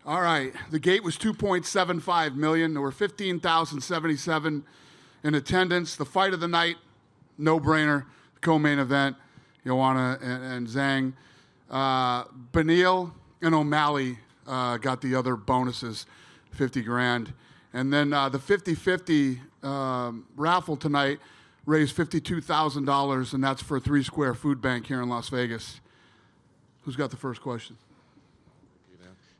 All right. The gate was 2.75 million. There were 15,077 in attendance. The fight of the night, no-brainer, co-main event, Joanna and Zhang. Beneil and O'Malley got the other bonuses, 50 grand. And then the 50-50 raffle tonight raised $52,000, and that's for 3 Square Food Bank here in Las Vegas. Who's got the first question?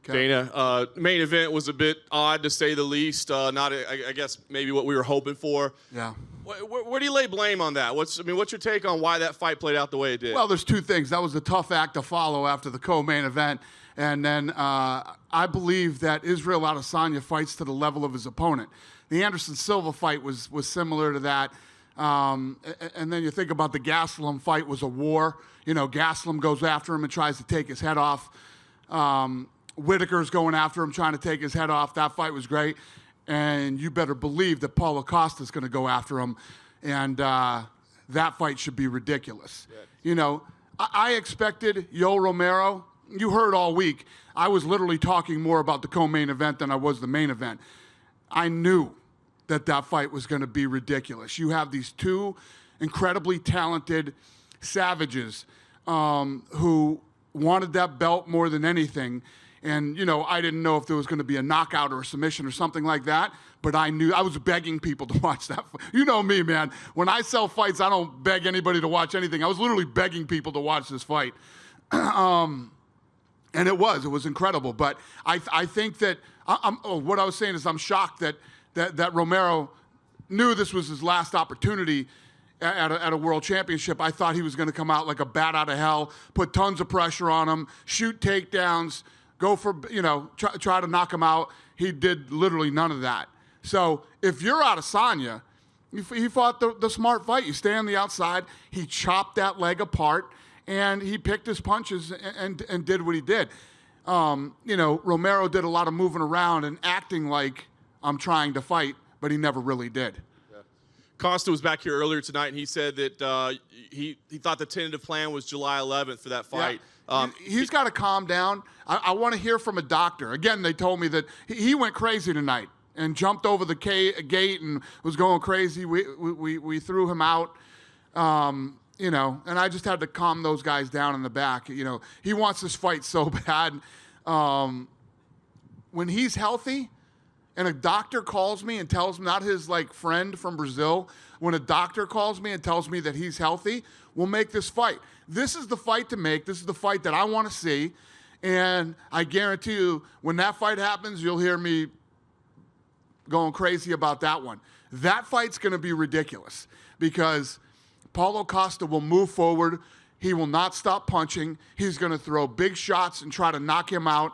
Dana, main event was a bit odd to say the least. Not, I guess, maybe what we were hoping for. Yeah. Where do you lay blame on that? What's your take on why that fight played out the way it did? Well, there's two things. That was a tough act to follow after the co-main event. And then I believe that Israel Adesanya fights to the level of his opponent. The Anderson Silva fight was similar to that. And then you think about the Gastelum fight was a war. You know, Gastelum goes after him and tries to take his head off. Whitaker's going after him, trying to take his head off. That fight was great. And you better believe that Paulo Costa's going to go after him. And that fight should be ridiculous. Yeah. You know, I expected Romero. You heard all week, I was literally talking more about the co-main event than I was the main event. I knew that fight was going to be ridiculous. You have these two incredibly talented savages who wanted that belt more than anything. And, you know, I didn't know if there was going to be a knockout or a submission or something like that, but I knew I was begging people to watch that. You know me, man. When I sell fights, I don't beg anybody to watch anything. I was literally begging people to watch this fight. And it was incredible. But I think that, what I was saying is I'm shocked that Romero knew this was his last opportunity at a world championship. I thought he was going to come out like a bat out of hell, put tons of pressure on him, shoot takedowns, go for, you know, try to knock him out. He did literally none of that. So if you're Adesanya, he fought the smart fight. You stay on the outside. He chopped that leg apart, and he picked his punches and did what he did. You know, Romero did a lot of moving around and acting like I'm trying to fight, but he never really did. Yeah. Costa was back here earlier tonight, and he said that he thought the tentative plan was July 11th for that fight. Yeah. He's got to calm down. I want to hear from a doctor. Again, they told me that he went crazy tonight and jumped over the gate and was going crazy. We threw him out. You know, and I just had to calm those guys down in the back. You know, he wants this fight so bad. When he's healthy and a doctor calls me and tells me, not his like friend from Brazil, when a doctor calls me and tells me that he's healthy, we'll make this fight. This is the fight to make. This is the fight that I want to see. And I guarantee you, when that fight happens, you'll hear me going crazy about that one. That fight's going to be ridiculous because Paulo Costa will move forward. He will not stop punching. He's going to throw big shots and try to knock him out,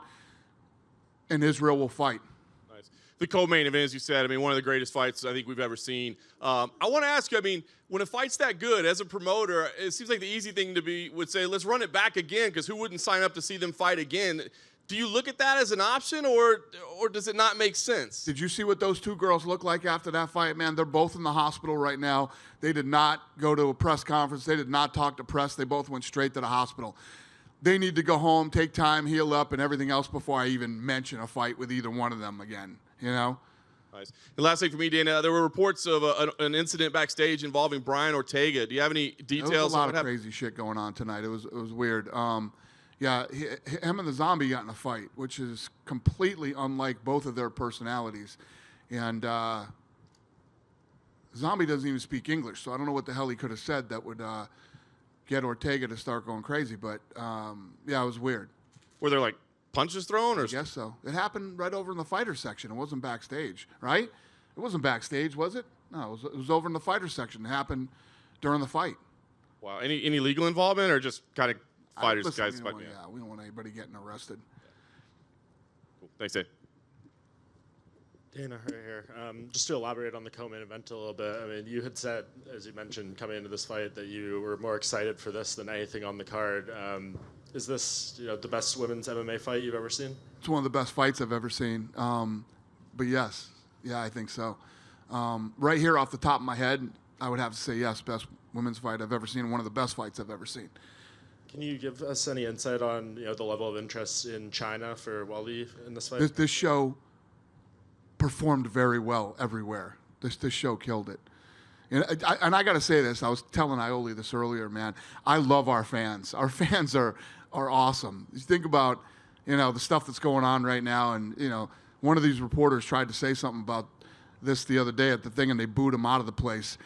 and Israel will fight. Nice. The co-main event, as you said, I mean, one of the greatest fights I think we've ever seen. I want to ask you, I mean, when a fight's that good, as a promoter, it seems like the easy thing to be would say, let's run it back again, because who wouldn't sign up to see them fight again? Do you look at that as an option, or does it not make sense? Did you see what those two girls look like after that fight, man? They're both in the hospital right now. They did not go to a press conference. They did not talk to press. They both went straight to the hospital. They need to go home, take time, heal up, and everything else before I even mention a fight with either one of them again, you know? Nice. The last thing for me, Dana, there were reports of an incident backstage involving Brian Ortega. Do you have any details? There was a lot of crazy shit going on tonight. It was weird. Yeah, him and the Zombie got in a fight, which is completely unlike both of their personalities. And Zombie doesn't even speak English, so I don't know what the hell he could have said that would get Ortega to start going crazy. But, yeah, it was weird. Were there, like, punches thrown? Or I guess so. It happened right over in the fighter section. It wasn't backstage, right? It wasn't backstage, was it? No, it was over in the fighter section. It happened during the fight. Wow. Any legal involvement or just kind of fighters, guys? Yeah, we don't want anybody getting arrested. Yeah. Cool. Thanks, Dave. Dana, right here. Just to elaborate on the co-main event a little bit, I mean, you had said, as you mentioned, coming into this fight, that you were more excited for this than anything on the card. Is this, the best women's MMA fight you've ever seen? It's one of the best fights I've ever seen. But yes, yeah, I think so. Right here off the top of my head, I would have to say yes, best women's fight I've ever seen, one of the best fights I've ever seen. Can you give us any insight on the level of interest in China for Weili in this fight? This show performed very well everywhere. This show killed it. And I got to say this. I was telling Ioli this earlier, man. I love our fans. Our fans are awesome. You think about, the stuff that's going on right now, and one of these reporters tried to say something about this the other day at the thing, and they booed him out of the place.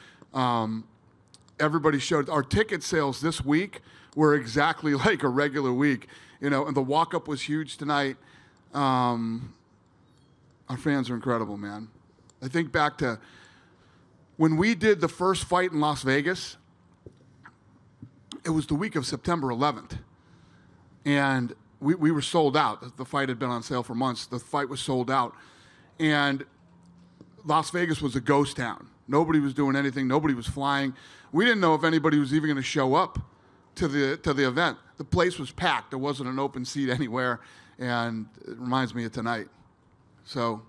Everybody showed our ticket sales this week were exactly like a regular week, and the walk-up was huge tonight. Our fans are incredible, man. I think back to when we did the first fight in Las Vegas. It was the week of September 11th, and we were sold out. The fight had been on sale for months. The fight was sold out, and Las Vegas was a ghost town. Nobody was doing anything. Nobody was flying. We didn't know if anybody was even going to show up to the event. The place was packed. There wasn't an open seat anywhere, and it reminds me of tonight. So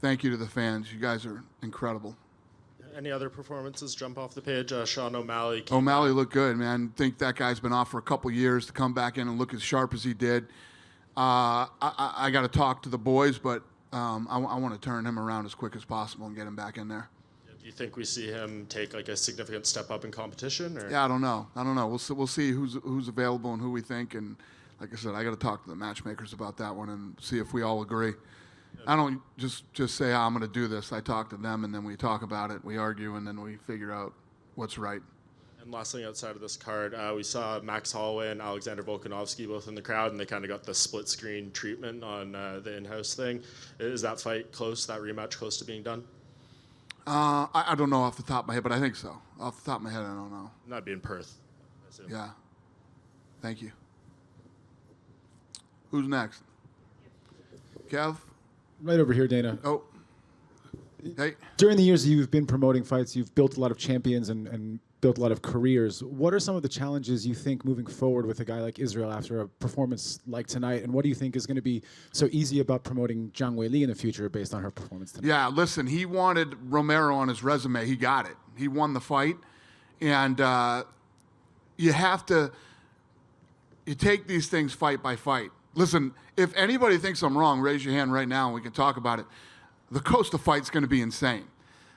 thank you to the fans. You guys are incredible. Any other performances jump off the page? Sean O'Malley. O'Malley looked good, man. Think that guy's been off for a couple years to come back in and look as sharp as he did. I got to talk to the boys, but I want to turn him around as quick as possible and get him back in there. Do you think we see him take like a significant step up in competition? Or? Yeah, I don't know. We'll see who's available and who we think. And like I said, I got to talk to the matchmakers about that one and see if we all agree. I don't just say, I'm going to do this. I talk to them, and then we talk about it. We argue, and then we figure out what's right. And last thing outside of this card, we saw Max Holloway and Alexander Volkanovski both in the crowd, and they kind of got the split screen treatment on the in-house thing. Is that fight close, that rematch close to being done? I don't know off the top of my head, but I think so. Off the top of my head, I don't know. That'd be in Perth, I assume. Yeah. Thank you. Who's next? Kev? Right over here, Dana. Oh. Hey. During the years you've been promoting fights, you've built a lot of champions and built a lot of careers. What are some of the challenges you think moving forward with a guy like Israel after a performance like tonight? And what do you think is going to be so easy about promoting Zhang Weili in the future based on her performance tonight? Yeah, listen, he wanted Romero on his resume. He got it. He won the fight. And you take these things fight by fight. Listen, if anybody thinks I'm wrong, raise your hand right now and we can talk about it. The Costa fight's going to be insane.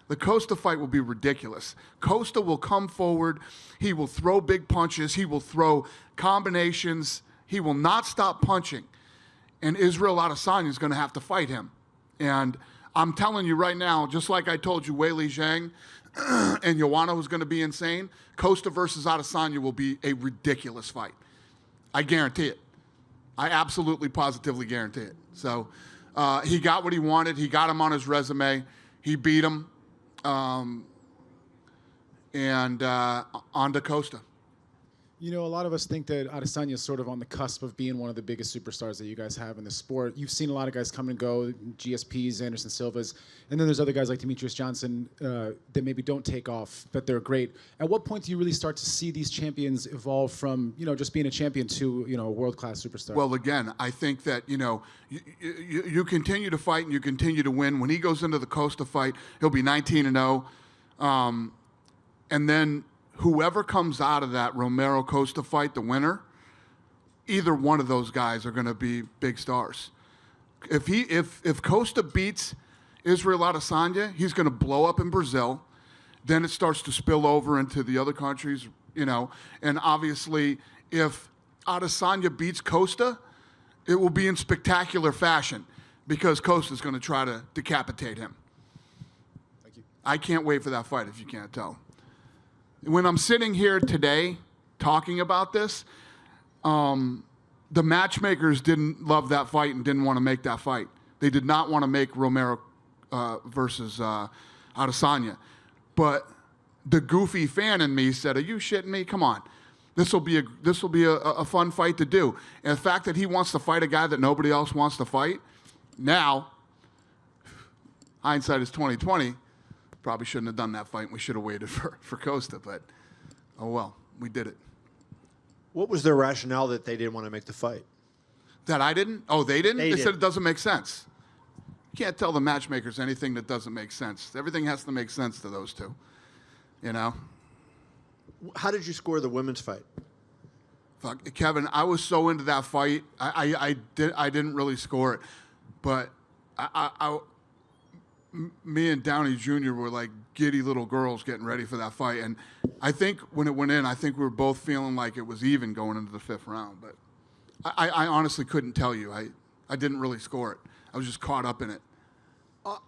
The Costa fight will be ridiculous. Costa will come forward. He will throw big punches. He will throw combinations. He will not stop punching. And Israel Adesanya is going to have to fight him. And I'm telling you right now, just like I told you, Weili Zhang and Joanna was going to be insane, Costa versus Adesanya will be a ridiculous fight. I guarantee it. I absolutely, positively guarantee it. So he got what he wanted. He got him on his resume. He beat him. And on to Costa. You know, a lot of us think that Adesanya is sort of on the cusp of being one of the biggest superstars that you guys have in the sport. You've seen a lot of guys come and go, GSPs, Anderson Silvas, and then there's other guys like Demetrius Johnson that maybe don't take off, but they're great. At what point do you really start to see these champions evolve from, just being a champion to, a world-class superstar? Well, again, I think that, you continue to fight and you continue to win. When he goes into the Costa fight, he'll be 19-0. And then whoever comes out of that Romero-Costa fight, the winner, either one of those guys are going to be big stars. If Costa beats Israel Adesanya, he's going to blow up in Brazil. Then it starts to spill over into the other countries, And obviously, if Adesanya beats Costa, it will be in spectacular fashion because Costa's going to try to decapitate him. Thank you. I can't wait for that fight, if you can't tell. When I'm sitting here today talking about this, the matchmakers didn't love that fight and didn't want to make that fight. They did not want to make Romero versus Adesanya. But the goofy fan in me said, "Are you shitting me? Come on. This will be a fun fight to do." And the fact that he wants to fight a guy that nobody else wants to fight, now, hindsight is 20/20. Probably shouldn't have done that fight. We should have waited for Costa, but oh well, we did it. What was their rationale that they didn't want to make the fight? That I didn't? Oh, they didn't? They said didn't. it doesn't make sense. You can't tell the matchmakers anything that doesn't make sense. Everything has to make sense to those two, How did you score the women's fight? Fuck, Kevin, I was so into that fight. I didn't really score it, but me and Downey Jr. were like giddy little girls getting ready for that fight. And I think when it went in, I think we were both feeling like it was even going into the 5th round. But I honestly couldn't tell you. I didn't really score it. I was just caught up in it.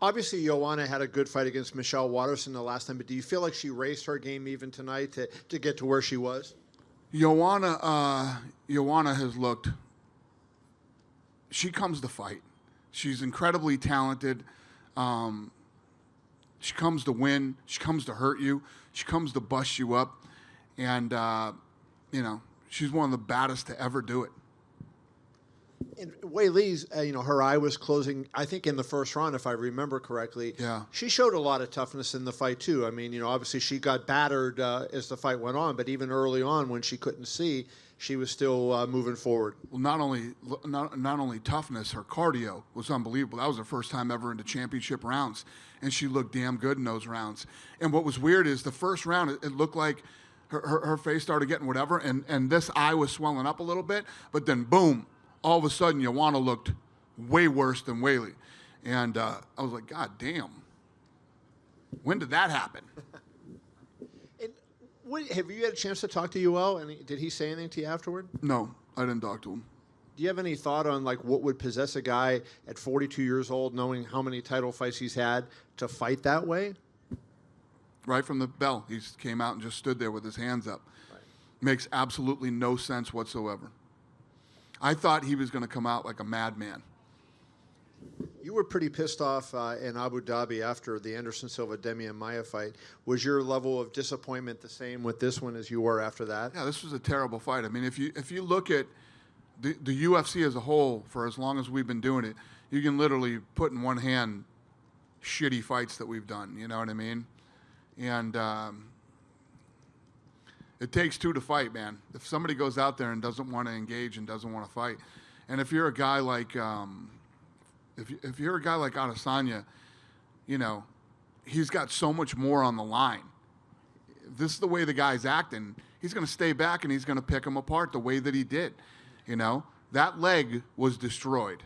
Obviously, Joanna had a good fight against Michelle Waterson the last time, but do you feel like she raised her game even tonight to get to where she was? Joanna has looked. She comes to fight. She's incredibly talented. She comes to win. She comes to hurt you. She comes to bust you up. And, she's one of the baddest to ever do it. And Weili's, her eye was closing, I think, in the first round, if I remember correctly. Yeah. She showed a lot of toughness in the fight, too. I mean, obviously she got battered as the fight went on, but even early on when she couldn't see, she was still moving forward. Well, not only toughness, her cardio was unbelievable. That was her first time ever into championship rounds, and she looked damn good in those rounds. And what was weird is the first round, it looked like her face started getting whatever, and this eye was swelling up a little bit, but then boom, all of a sudden, Joanna looked way worse than Weili. And I was like, God damn. When did that happen? And have you had a chance to talk to Yoel? And did he say anything to you afterward? No, I didn't talk to him. Do you have any thought on what would possess a guy at 42 years old, knowing how many title fights he's had, to fight that way? Right from the bell, he came out and just stood there with his hands up. Right. Makes absolutely no sense whatsoever. I thought he was going to come out like a madman. You were pretty pissed off in Abu Dhabi after the Anderson Silva-Demian Maia fight. Was your level of disappointment the same with this one as you were after that? Yeah, this was a terrible fight. I mean, if you look at the UFC as a whole, for as long as we've been doing it, you can literally put in one hand shitty fights that we've done. You know what I mean? And it takes two to fight, man. If somebody goes out there and doesn't want to engage and doesn't want to fight, and if you're a guy like if you're a guy like Adesanya, he's got so much more on the line. If this is the way the guy's acting, he's going to stay back and he's going to pick him apart the way that he did. That leg was destroyed.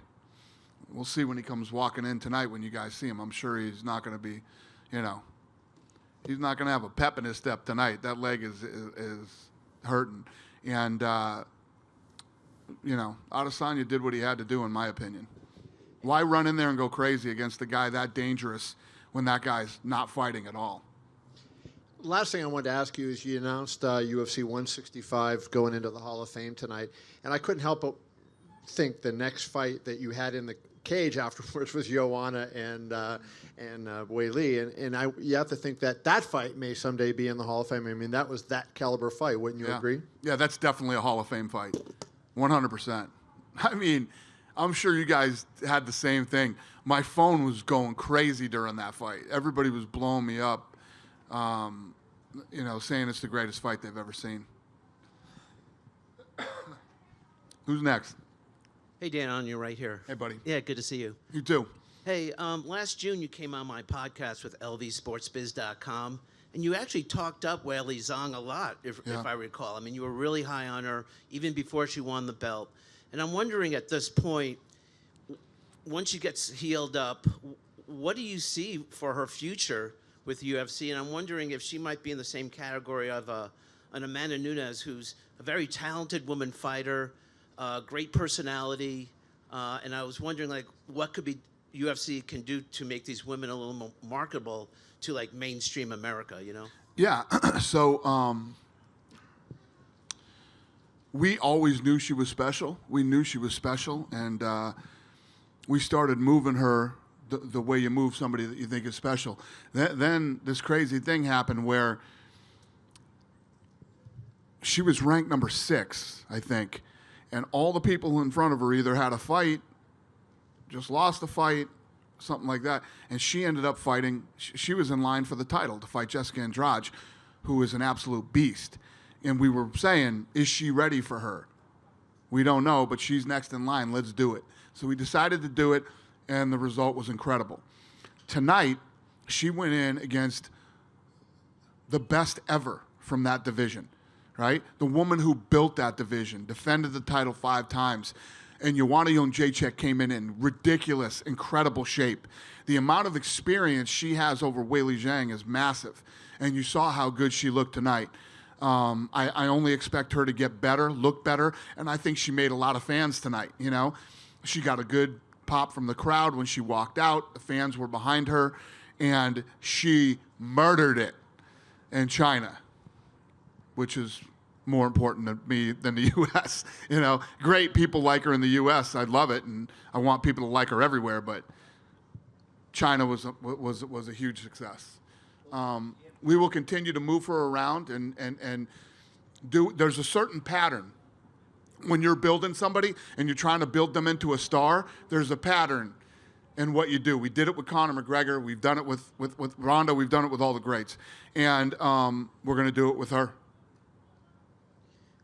We'll see when he comes walking in tonight when you guys see him. I'm sure he's not going to be, he's not going to have a pep in his step tonight. That leg is hurting. And, Adesanya did what he had to do, in my opinion. Why run in there and go crazy against a guy that dangerous when that guy's not fighting at all? Last thing I wanted to ask you is you announced UFC 165 going into the Hall of Fame tonight, and I couldn't help but think the next fight that you had in the cage afterwards was Joanna and Weili, and you have to think that fight may someday be in the Hall of Fame. I mean, that was that caliber fight, wouldn't you agree? Yeah, that's definitely a Hall of Fame fight, 100%. I mean, I'm sure you guys had the same thing. My phone was going crazy during that fight. Everybody was blowing me up, saying it's the greatest fight they've ever seen. Who's next? Hey, Dan, on you right here. Hey, buddy. Yeah, good to see you. You too. Hey, last June you came on my podcast with lvsportsbiz.com, and you actually talked up Weili Zhang a lot, if I recall. I mean, you were really high on her even before she won the belt. And I'm wondering at this point, once she gets healed up, what do you see for her future with UFC? And I'm wondering if she might be in the same category of an Amanda Nunes, who's a very talented woman fighter, great personality, and I was wondering, what could be UFC can do to make these women a little more marketable to mainstream America, Yeah. So we always knew she was special. We knew she was special, and we started moving her the way you move somebody that you think is special. Then this crazy thing happened where she was ranked number 6, I think, and all the people in front of her either had a fight, just lost a fight, something like that, and she ended up fighting. She was in line for the title to fight Jessica Andrade, who is an absolute beast. And we were saying, is she ready for her? We don't know, but she's next in line. Let's do it. So we decided to do it, and the result was incredible. Tonight, she went in against the best ever from that division. right? The woman who built that division, defended the title 5 times, and Joanna Jędrzejczyk came in ridiculous, incredible shape. The amount of experience she has over Weili Zhang is massive, and you saw how good she looked tonight. I only expect her to get better, look better, and I think she made a lot of fans tonight, you know? She got a good pop from the crowd when she walked out. The fans were behind her, and she murdered it in China, which is more important to me than the U.S. You know, great people like her in the U.S. I love it, and I want people to like her everywhere, but China was a huge success. We will continue to move her around and do. There's a certain pattern when you're building somebody and you're trying to build them into a star. There's a pattern in what you do. We did it with Conor McGregor. We've done it with Ronda. We've done it with all the greats, and we're going to do it with her.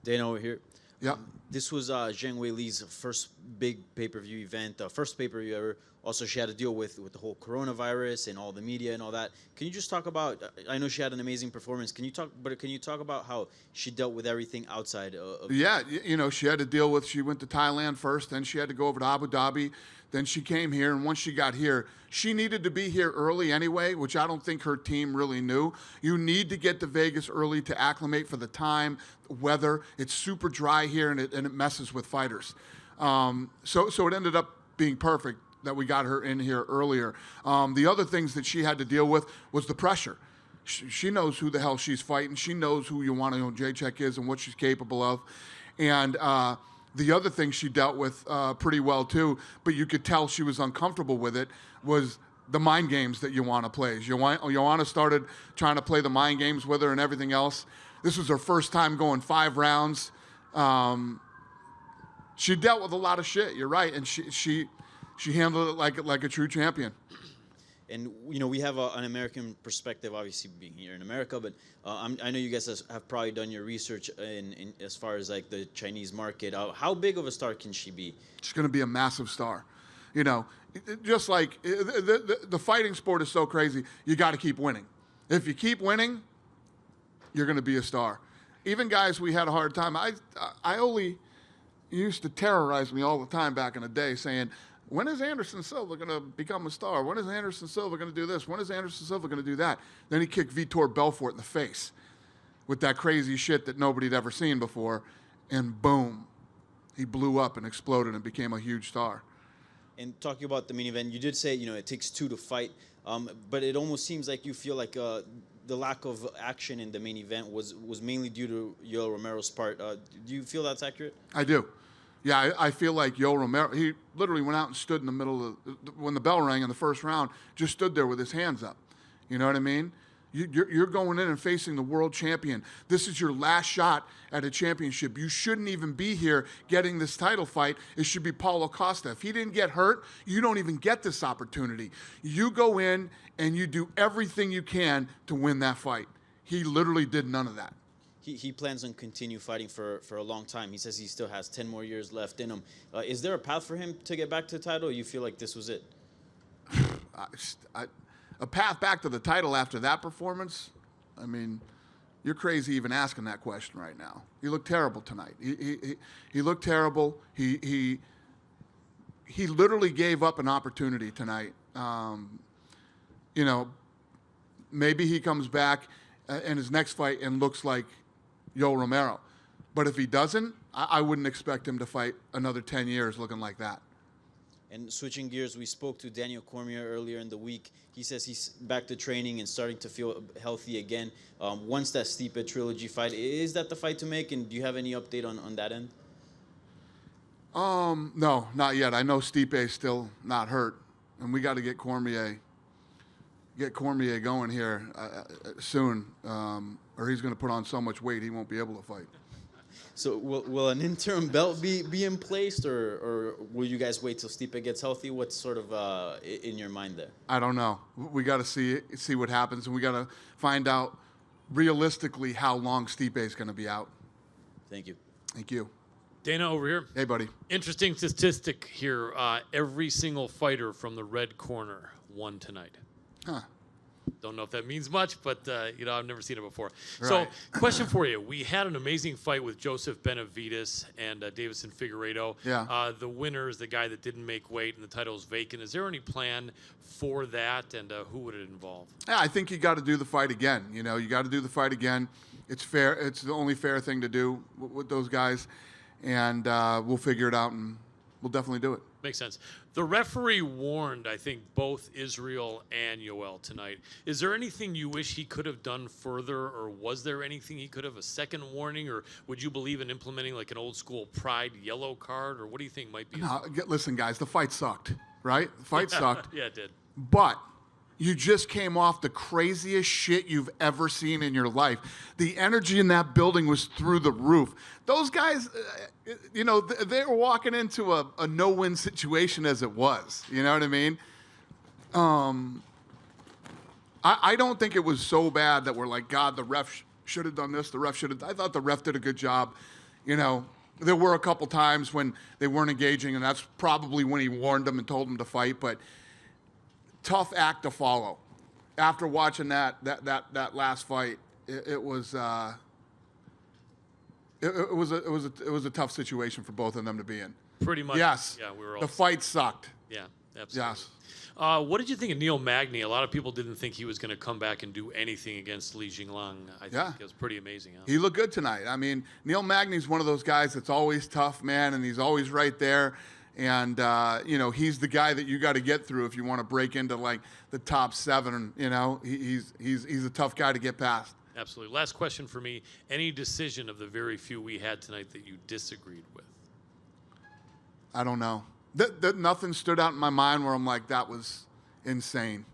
Dana over here. Yep. This was Zhang Weili's first big pay-per-view event, first pay-per-view ever. Also, she had to deal with the whole coronavirus and all the media and all that. Can you just talk about? I know she had an amazing performance. Can you talk about how she dealt with everything outside of? Yeah, you know, she had to deal with. She went to Thailand first, then she had to go over to Abu Dhabi. Then she came here, and once she got here, she needed to be here early anyway, which I don't think her team really knew. You need to get to Vegas early to acclimate for the time, the weather. It's super dry here, and it messes with fighters. So it ended up being perfect that we got her in here earlier. The other things that she had to deal with was the pressure. She knows who the hell she's fighting. She knows who Joanna Jędrzejczyk is and what she's capable of. And the other thing she dealt with pretty well too, but you could tell she was uncomfortable with it, was the mind games that Joanna plays. Joanna started trying to play the mind games with her and everything else. This was her first time going 5 rounds. She dealt with a lot of shit, you're right, and she handled it like a true champion. And you know, we have an American perspective, obviously being here in America. But I know you guys have probably done your research in as far as like the Chinese market. How big of a star can she be? She's going to be a massive star. You know, just like the fighting sport is so crazy, you got to keep winning. If you keep winning, you're going to be a star. Even guys we had a hard time. I used to terrorize me all the time back in the day, saying, when is Anderson Silva going to become a star? When is Anderson Silva going to do this? When is Anderson Silva going to do that? Then he kicked Vitor Belfort in the face with that crazy shit that nobody had ever seen before, and boom, he blew up and exploded and became a huge star. And talking about the main event, you did say, you know, it takes 2 to fight, but it almost seems like you feel like the lack of action in the main event was mainly due to Yoel Romero's part. Do you feel that's accurate? I do. Yeah, I feel like Yoel Romero, he literally went out and stood in the middle of, when the bell rang in the first round, just stood there with his hands up. You know what I mean? You're going in and facing the world champion. This is your last shot at a championship. You shouldn't even be here getting this title fight. It should be Paulo Costa. If he didn't get hurt, you don't even get this opportunity. You go in and you do everything you can to win that fight. He literally did none of that. He plans on continue fighting for a long time. He says he still has 10 more years left in him. Is there a path for him to get back to the title, or you feel like this was it? A path back to the title after that performance? I mean, you're crazy even asking that question right now. He looked terrible tonight. He looked terrible. He literally gave up an opportunity tonight. You know, maybe he comes back in his next fight and looks like Yoel Romero. But if he doesn't, I wouldn't expect him to fight another 10 years looking like that. And switching gears, we spoke to Daniel Cormier earlier in the week. He says he's back to training and starting to feel healthy again. Once that Stipe trilogy fight, is that the fight to make? And do you have any update on that end? No, not yet. I know Stipe's still not hurt, and we got to get Cormier going here soon, or he's going to put on so much weight he won't be able to fight. So will an interim belt be in place, or will you guys wait till Stipe gets healthy? What's sort of in your mind there? I don't know. We got to see what happens, and we got to find out realistically how long Stipe is going to be out. Thank you. Thank you. Dana, over here. Hey, buddy. Interesting statistic here. Every single fighter from the red corner won tonight. Huh. Don't know if that means much, but I've never seen it before. Right. So, question for you: we had an amazing fight with Joseph Benavidez and Davison Figueiredo. Yeah. The winner is the guy that didn't make weight, and the title is vacant. Is there any plan for that, and who would it involve? Yeah, I think you got to do the fight again. You got to do the fight again. It's fair. It's the only fair thing to do with those guys, and we'll figure it out, and we'll definitely do it. Makes sense. The referee warned, I think, both Israel and Yoel tonight. Is there anything you wish he could have done further, or was there anything he could have, a second warning, or would you believe in implementing like an old school pride yellow card, or what do you think might be? No, listen, guys, the fight sucked, right? The fight sucked. Yeah, it did. But you just came off the craziest shit you've ever seen in your life. The energy in that building was through the roof. Those guys, they were walking into a no-win situation as it was. You know what I mean? I don't think it was so bad that we're like, God, the ref should have done this. The ref should have. I thought the ref did a good job. There were a couple times when they weren't engaging, and that's probably when he warned them and told them to fight. But tough act to follow. After watching that last fight, it was a tough situation for both of them to be in. Pretty much. Yes. Yeah, we were all. The fight sucked. Yeah, absolutely. Yes. What did you think of Neil Magny? A lot of people didn't think he was going to come back and do anything against Li Jingliang. I think it was pretty amazing. Huh? He looked good tonight. I mean, Neil Magny's one of those guys that's always tough, man, and he's always right there. And, he's the guy that you got to get through if you want to break into, like, the top 7. He's a tough guy to get past. Absolutely. Last question for me. Any decision of the very few we had tonight that you disagreed with? I don't know. Nothing stood out in my mind where I'm like, that was insane.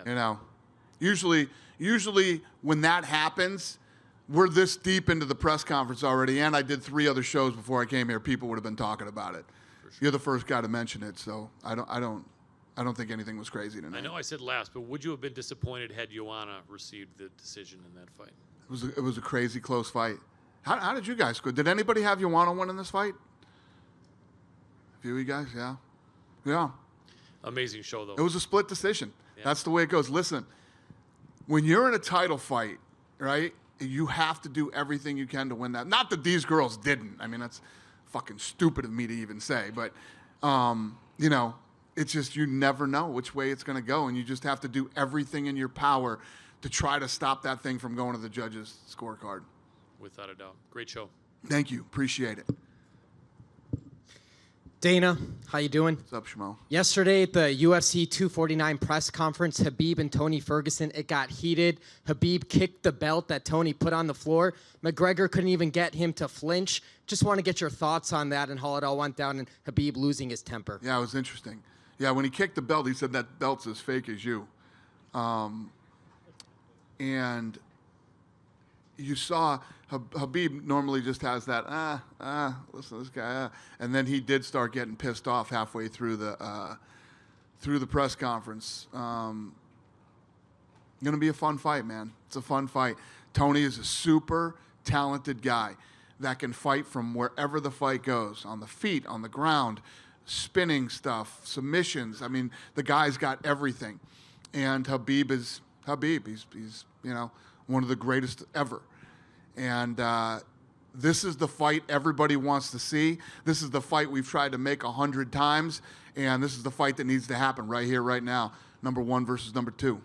Yeah. Usually when that happens, we're this deep into the press conference already, and I did 3 other shows before I came here. People would have been talking about it. Sure. You're the first guy to mention it, so I don't think anything was crazy tonight. I know I said last, but would you have been disappointed had Joanna received the decision in that fight? It was a crazy close fight. How did you guys go? Did anybody have Joanna win in this fight? A few of you guys, yeah. Yeah. Amazing show, though. It was a split decision. Yeah. That's the way it goes. Listen, when you're in a title fight, right, you have to do everything you can to win that. Not that these girls didn't. I mean, that's fucking stupid of me to even say. But, it's just you never know which way it's going to go. And you just have to do everything in your power to try to stop that thing from going to the judges' scorecard. Without a doubt. Great show. Thank you. Appreciate it. Dana, how you doing? What's up, Shmo? Yesterday at the UFC 249 press conference, Khabib and Tony Ferguson, it got heated. Khabib kicked the belt that Tony put on the floor. McGregor couldn't even get him to flinch. Just want to get your thoughts on that and how it all went down and Khabib losing his temper. Yeah, it was interesting. Yeah, when he kicked the belt, he said that belt's as fake as you. And you saw Khabib normally just has that, listen to this guy, and then he did start getting pissed off halfway through the press conference. Going to be a fun fight, man. It's a fun fight. Tony is a super talented guy that can fight from wherever the fight goes, on the feet, on the ground, spinning stuff, submissions. I mean, the guy's got everything. And Khabib is Khabib. He's one of the greatest ever. And this is the fight everybody wants to see. This is the fight we've tried to make 100 times. And this is the fight that needs to happen right here, right now. Number 1 versus number 2.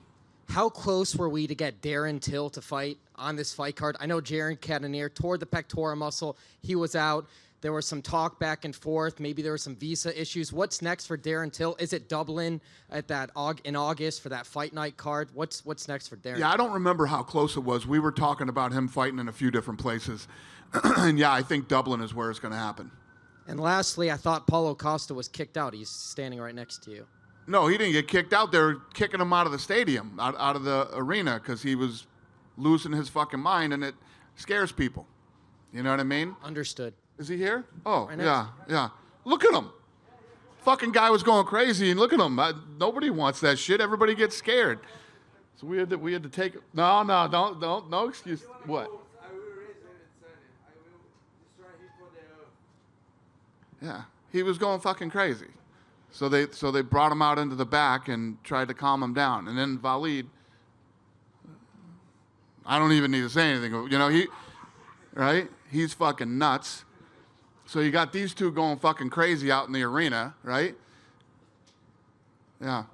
How close were we to get Darren Till to fight on this fight card? I know Jaron Cannonier tore the pectoral muscle. He was out. There was some talk back and forth. Maybe there were some visa issues. What's next for Darren Till? Is it Dublin in August for that fight night card? What's next for Darren? Yeah, I don't remember how close it was. We were talking about him fighting in a few different places. And, yeah, I think Dublin is where it's going to happen. And lastly, I thought Paulo Costa was kicked out. He's standing right next to you. No, he didn't get kicked out. They were kicking him out of the stadium, out of the arena, because he was losing his fucking mind, and it scares people. You know what I mean? Understood. Is he here? Oh, Right yeah. Look at him. Fucking guy was going crazy, and look at him. Nobody wants that shit. Everybody gets scared. So we had to take. No, don't, no excuse. What? Yeah, he was going fucking crazy. So they brought him out into the back and tried to calm him down, and then Walid I don't even need to say anything. You know, right? He's fucking nuts. So you got these two going fucking crazy out in the arena, right? Yeah.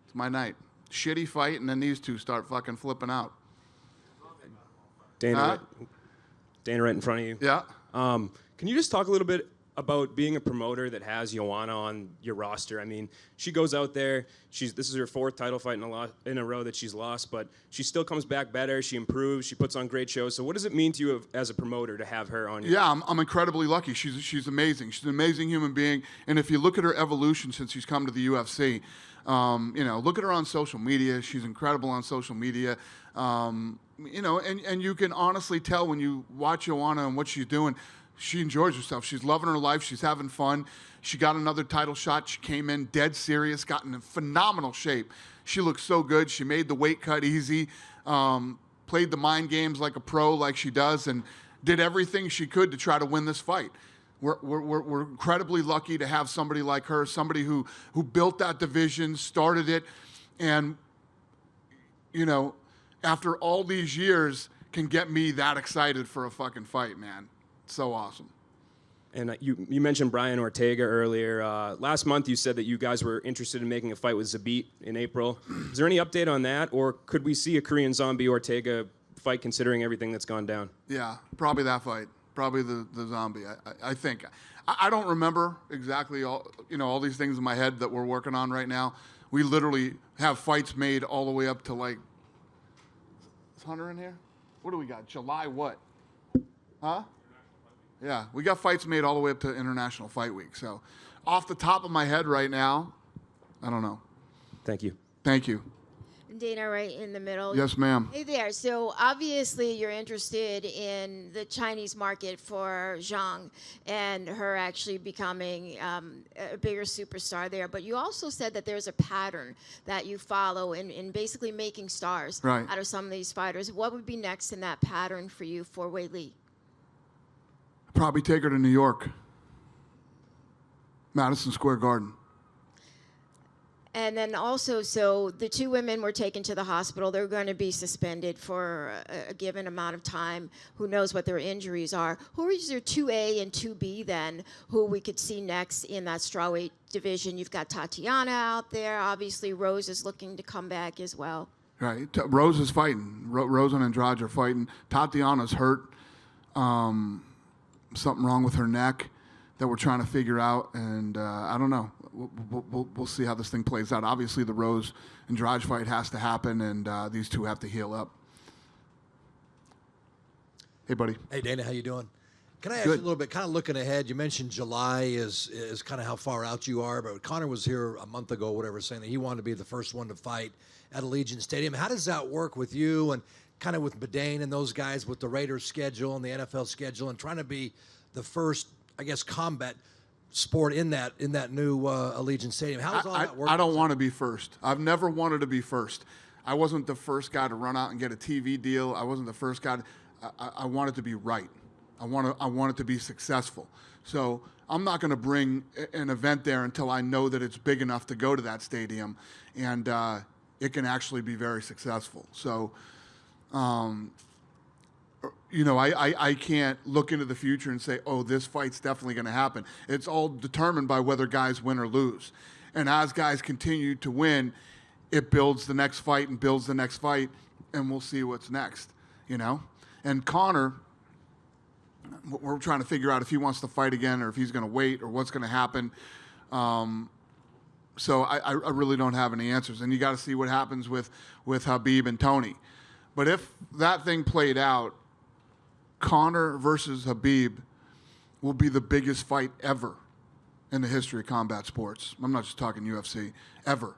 It's my night. Shitty fight, and then these two start fucking flipping out. Dana right in front of you. Yeah. Can you just talk a little bit about being a promoter that has Joanna on your roster? I mean, she goes out there. This is her 4th title fight in a row that she's lost, but she still comes back better. She improves. She puts on great shows. So what does it mean to you as a promoter to have her on your Yeah, I'm incredibly lucky. She's amazing. She's an amazing human being. And if you look at her evolution since she's come to the UFC, you know, look at her on social media. She's incredible on social media. You know, and you can honestly tell when you watch Joanna and what she's doing, she enjoys herself. She's loving her life. She's having fun. She got another title shot. She came in dead serious, got in phenomenal shape. She looks so good. She made the weight cut easy, played the mind games like a pro, like she does, and did everything she could to try to win this fight. We're incredibly lucky to have somebody like her, somebody who built that division, started it, and, you know, after all these years can get me that excited for a fucking fight, man. So awesome. And you mentioned Brian Ortega earlier. Last month you said that you guys were interested in making a fight with Zabit in April. Is there any update on that, or could we see a Korean Zombie Ortega fight considering everything that's gone down? Yeah, probably that fight. Probably the Zombie. I think. I don't remember exactly all these things in my head that we're working on right now. We literally have fights made all the way up to like. Is Hunter in here? What do we got? July what? Huh? Yeah, we got fights made all the way up to International Fight Week. So, off the top of my head right now, I don't know. Thank you. Thank you. Dana, right in the middle. Yes, ma'am. Hey there. So obviously you're interested in the Chinese market for Zhang and her actually becoming a bigger superstar there. But you also said that there's a pattern that you follow in basically making stars out of some of these fighters. What would be next in that pattern for you for Weili? Probably take her to New York. Madison Square Garden. And then also, so the 2 women were taken to the hospital. They're going to be suspended for a given amount of time. Who knows what their injuries are? Who is your 2A and 2B then, who we could see next in that strawweight division? You've got Tatiana out there. Obviously, Rose is looking to come back as well. Right. Rose is fighting. Rose and Andrade are fighting. Tatiana's hurt. Something wrong with her neck that we're trying to figure out, and I don't know. We'll see how this thing plays out. Obviously, the Rose Andrade fight has to happen, and these two have to heal up. Hey, buddy. Hey, Dana, how you doing? Can I ask you a little bit, kind of looking ahead, you mentioned July is kind of how far out you are, but Conor was here a month ago, whatever, saying that he wanted to be the first one to fight at Allegiant Stadium. How does that work with you and kind of with Badane and those guys with the Raiders schedule and the NFL schedule and trying to be the first, I guess, combat sport in that new Allegiant Stadium? How does all that work? I don't want to be first. I've never wanted to be first. I wasn't the first guy to run out and get a TV deal. I wasn't the first guy. I wanted to be right. I want it to be successful. So I'm not going to bring an event there until I know that it's big enough to go to that stadium and it can actually be very successful. So, you know, I can't look into the future and say, oh, this fight's definitely going to happen. It's all determined by whether guys win or lose. And as guys continue to win, it builds the next fight and builds the next fight, and we'll see what's next, you know? And Conor, we're trying to figure out if he wants to fight again or if he's going to wait or what's going to happen. So I really don't have any answers. And you got to see what happens with Khabib and Tony. But if that thing played out, Conor versus Khabib will be the biggest fight ever in the history of combat sports. I'm not just talking UFC, ever.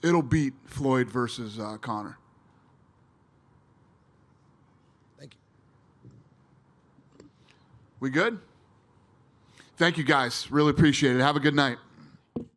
It'll beat Floyd versus Conor. Thank you. We good? Thank you, guys. Really appreciate it. Have a good night.